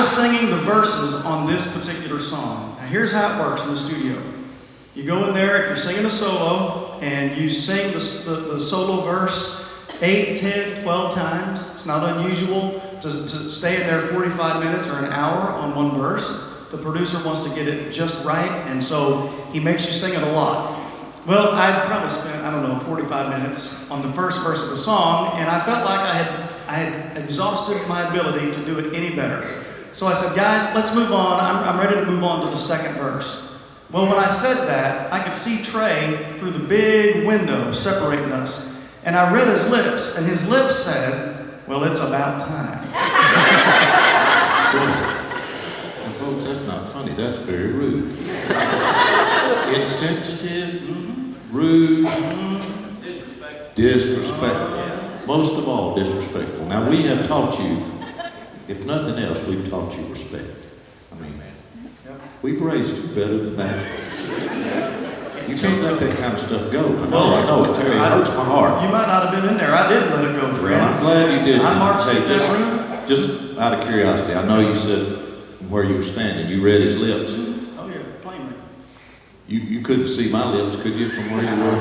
was singing the verses on this particular song. Now here's how it works in the studio. You go in there, if you're singing a solo, and you sing the solo verse 8, 10, 12 times. It's not unusual to stay in there 45 minutes or an hour on one verse. The producer wants to get it just right, and so he makes you sing it a lot. Well, I'd probably spent, 45 minutes on the first verse of the song, and I felt like I had exhausted my ability to do it any better. So I said, guys, let's move on. I'm ready to move on to the second verse. Well, when I said that, I could see Trey through the big window separating us, and I read his lips, and his lips said, well, it's about time. Well, folks, that's not funny. That's very rude. Insensitive, rude, disrespectful. Most of all, disrespectful. Now, we have taught you, if nothing else, we've taught you respect. I mean, we've raised you better than that. You can't let that kind of stuff go. I know it, Terry. It hurts my heart. You might not have been in there. I didn't let it go, friend. Well, I'm glad you did. I marched in this room. Just out of curiosity, I know you said where you were standing, you read his lips. Oh, yeah, plainly. You couldn't see my lips, could you, from where you were?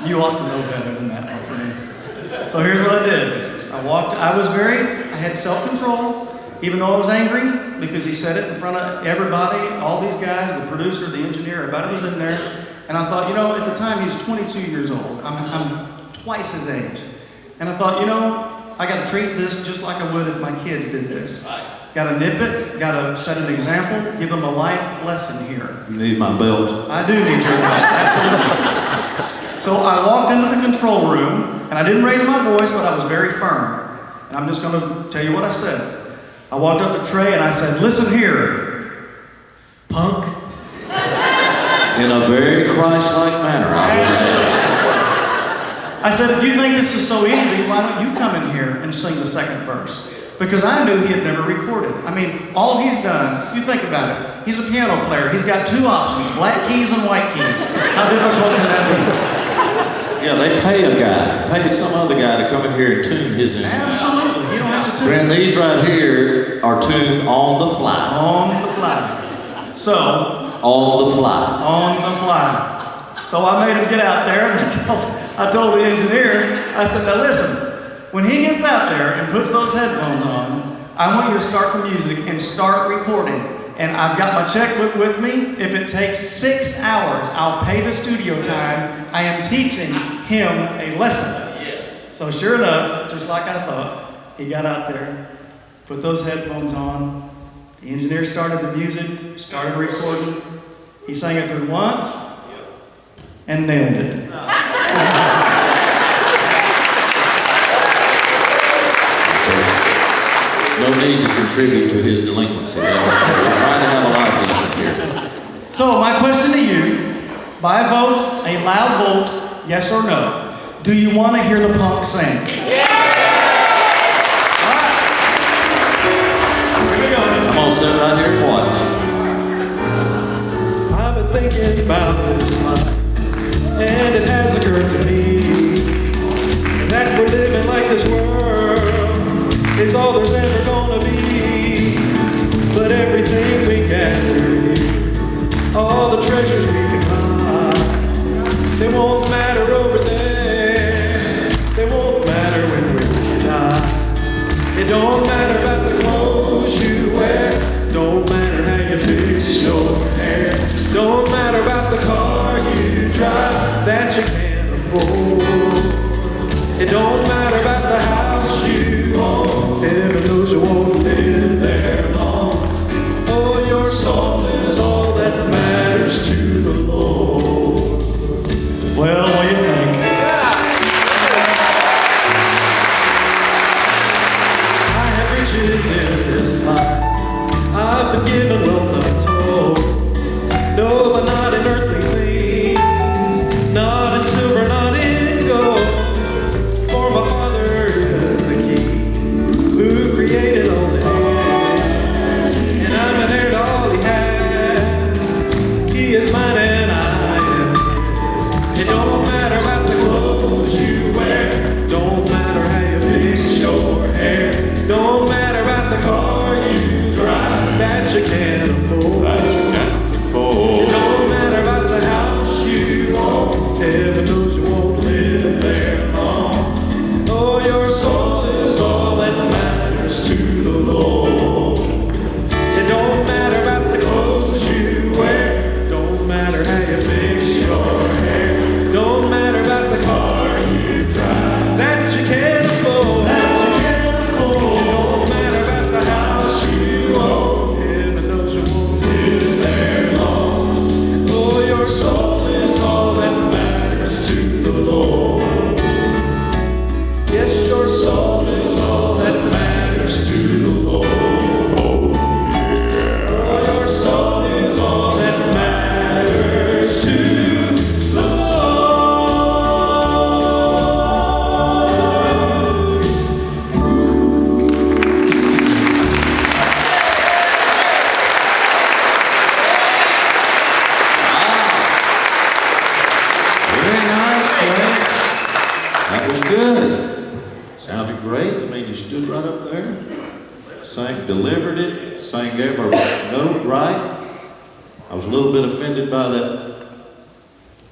You ought to know better than that, my friend. So here's what I did. I had self-control, even though I was angry, because he said it in front of everybody, all these guys, the producer, the engineer, everybody was in there. And I thought, at the time he was 22 years old. I'm twice his age. And I thought, I got to treat this just like I would if my kids did this. Got to nip it, got to set an example, give them a life lesson here. You need my belt. I do need your belt, absolutely. So I walked into the control room, and I didn't raise my voice, but I was very firm. And I'm just going to tell you what I said. I walked up to Trey and I said, listen here, punk. In a very Christ-like manner, I would say. I said, if you think this is so easy, why don't you come in here and sing the second verse? Because I knew he had never recorded. All he's done, you think about it, he's a piano player. He's got two options, black keys and white keys. How difficult can that be? Yeah, they pay some other guy to come in here and tune his instrument. Absolutely, you don't have to tune. Friend, these right here are tuned on the fly. On the fly. So. On the fly. On the fly. So I made him get out there, and I told the engineer, I said, now listen, when he gets out there and puts those headphones on, I want you to start the music and start recording. And I've got my checkbook with me. If it takes 6 hours, I'll pay the studio time. I am teaching him a lesson. Yes. So sure enough, just like I thought, he got out there, put those headphones on. The engineer started the music, started recording. He sang it through once and nailed it. No need to contribute to his delinquency. We're trying to have a life lesson here. So my question to you, by a vote, a loud vote, yes or no, do you want to hear the punk sing? Yeah! All right. Here we go. I'm going to sit right here and watch. I've been thinking about this life, and it has occurred to me that we're living like this world is all there's ever gonna be. But everything we gather here, all the treasures we can find, they won't matter over there. They won't matter when we die. It don't matter about the clothes you wear. Don't matter how you fix your hair. Don't matter about the car you drive that you can't afford. It don't matter about the house you own. Heaven knows you won't live there long. Oh, your soul is all that matters to the Lord. Well, what do you think? I have riches in this life. I've been given wealth untold. No, but not in earthly things. Not in silver, not in gold. For my good. Sounded great. I mean, you stood right up there, sang, delivered it, sang every note right. I was a little bit offended by that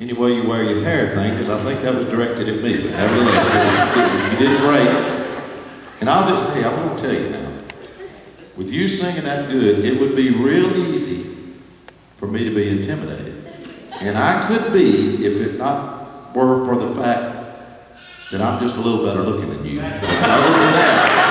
any way you wear your hair thing, because I think that was directed at me, but nevertheless, you did great. And I'm going to tell you now, with you singing that good, it would be real easy for me to be intimidated. And I could be, if it not were for the fact that I'm just a little better looking than you. But other than that,